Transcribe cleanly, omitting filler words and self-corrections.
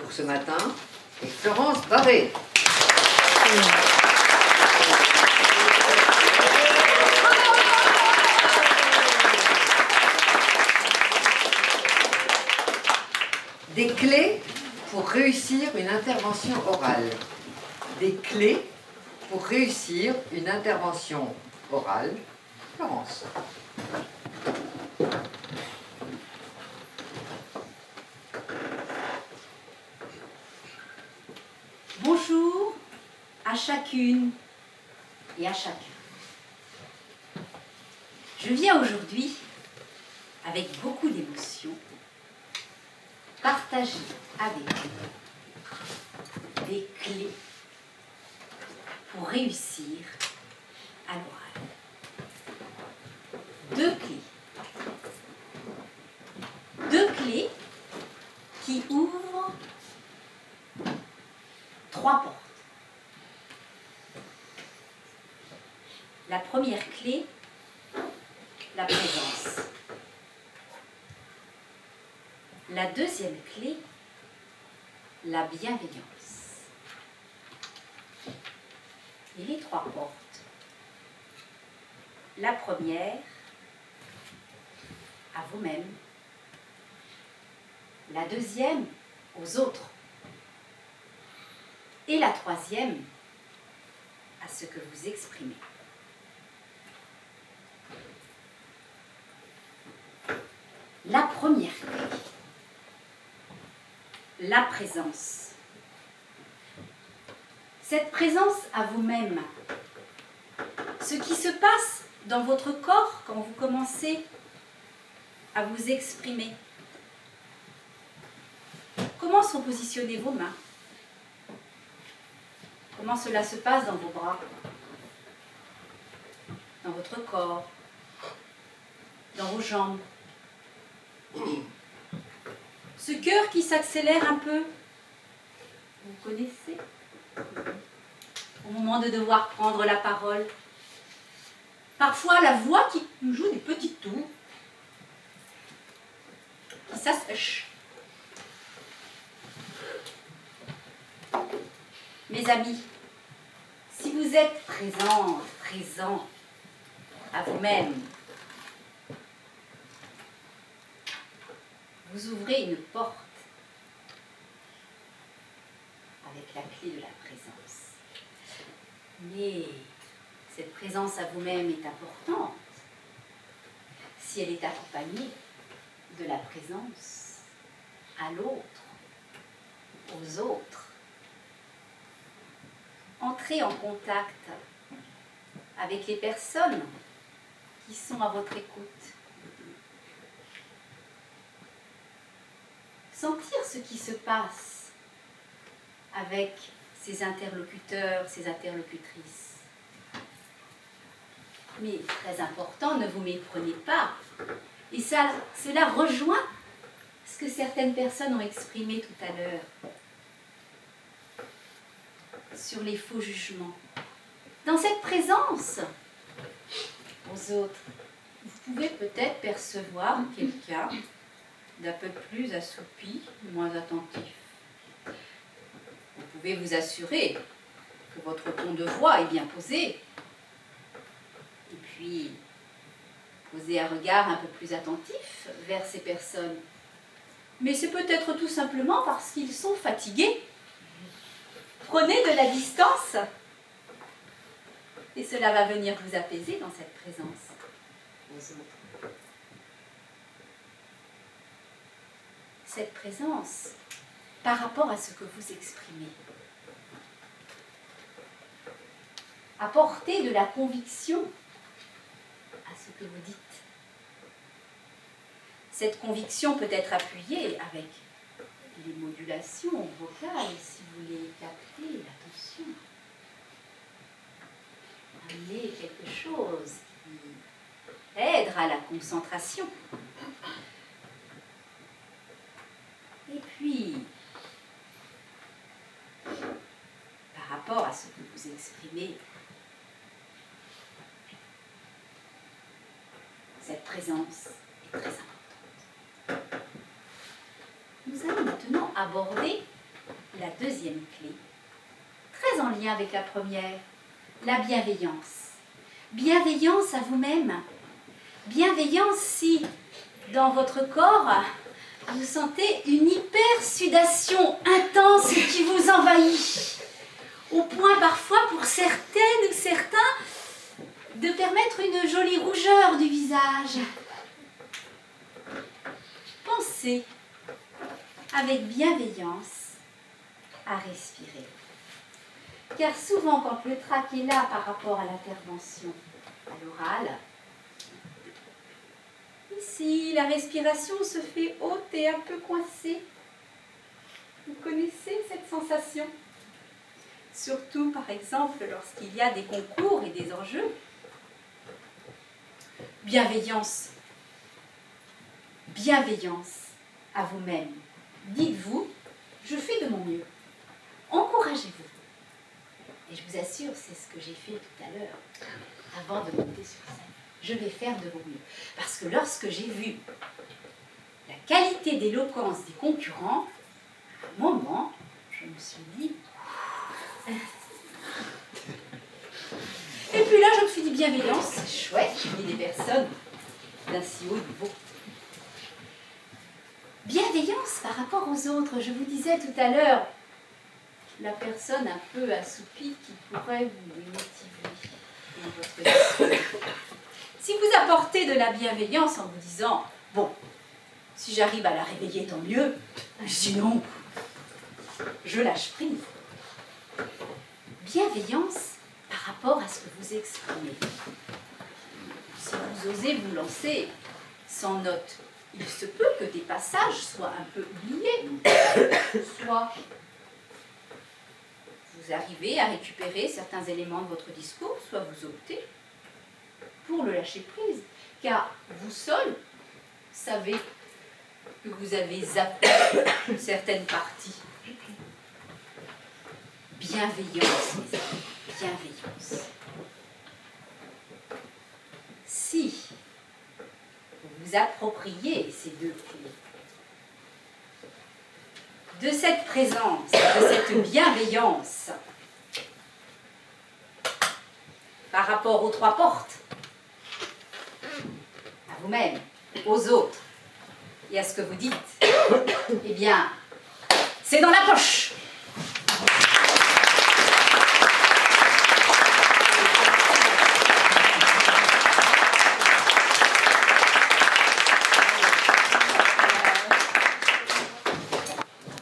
pour ce matin est Florence Barré. Des clés pour réussir une intervention orale. Des clés pour réussir une intervention orale. Florence. Bonjour à chacune et à chacun. Je viens aujourd'hui, avec beaucoup d'émotion, partager avec vous des clés pour réussir à l'oral. 2 clés. 2 clés qui ouvrent 3 portes. La première clé, la présence. La deuxième clé, la bienveillance. Et les 3 portes. La première, à vous-même. La deuxième, aux autres. Et la troisième, à ce que vous exprimez. La première clé, la présence. Cette présence à vous-même, ce qui se passe dans votre corps quand vous commencez à vous exprimer. Comment sont positionnées vos mains? Comment cela se passe dans vos bras, dans votre corps, dans vos jambes? Ce cœur qui s'accélère un peu, vous connaissez? Au moment de devoir prendre la parole. Parfois la voix qui nous joue des petits tours, qui s'assèche. Mes amis, si vous êtes présent à vous-même, vous ouvrez une porte avec la clé de la présence. Mais cette présence à vous-même est importante si elle est accompagnée de la présence à l'autre, aux autres. Entrez en contact avec les personnes qui sont à votre écoute. Sentir ce qui se passe avec ces interlocuteurs, ces interlocutrices. Mais très important, ne vous méprenez pas. Et cela rejoint ce que certaines personnes ont exprimé tout à l'heure sur les faux jugements. Dans cette présence aux autres, vous pouvez peut-être percevoir quelqu'un d'un peu plus assoupi, moins attentif. Vous pouvez vous assurer que votre ton de voix est bien posé. Et puis, poser un regard un peu plus attentif vers ces personnes. Mais c'est peut-être tout simplement parce qu'ils sont fatigués. Prenez de la distance. Et cela va venir vous apaiser dans cette présence aux autres. Cette présence par rapport à ce que vous exprimez. Apportez de la conviction à ce que vous dites. Cette conviction peut être appuyée avec les modulations vocales, si vous voulez capter l'attention. Amener quelque chose qui aidera à la concentration. Et puis, par rapport à ce que vous exprimez, cette présence est très importante. Nous allons maintenant aborder la deuxième clé, très en lien avec la première, la bienveillance. Bienveillance à vous-même. Bienveillance si, dans votre corps, vous sentez une hypersudation intense qui vous envahit, au point parfois pour certaines ou certains de permettre une jolie rougeur du visage. Pensez avec bienveillance à respirer. Car souvent, quand le trac est là par rapport à l'intervention à l'oral, ici, la respiration se fait haute et un peu coincée. Vous connaissez cette sensation? Surtout, par exemple, lorsqu'il y a des concours et des enjeux. Bienveillance. Bienveillance à vous-même. Dites-vous, je fais de mon mieux. Encouragez-vous. Et je vous assure, c'est ce que j'ai fait tout à l'heure, avant de monter sur scène. Je vais faire de mon mieux. Parce que lorsque j'ai vu la qualité d'éloquence des concurrents, à un moment, je me suis dit... Et puis là, je me suis dit, bienveillance, c'est chouette, il y a des personnes d'un si haut niveau. Bienveillance par rapport aux autres. Je vous disais tout à l'heure, la personne un peu assoupie qui pourrait vous démotiver dans votre discours. Si vous apportez de la bienveillance en vous disant, bon, si j'arrive à la réveiller, tant mieux, sinon, je lâche prise. Bienveillance par rapport à ce que vous exprimez. Si vous osez vous lancer sans note, il se peut que des passages soient un peu oubliés, soit vous arrivez à récupérer certains éléments de votre discours, soit vous optez pour le lâcher prise, car vous seul savez que vous avez zappé certaines parties. Bienveillance, mes amis, bienveillance. Si vous vous appropriez ces deux clés, de cette présence, de cette bienveillance, par rapport aux trois portes, à vous-même, aux autres, et à ce que vous dites, eh bien, c'est dans la poche.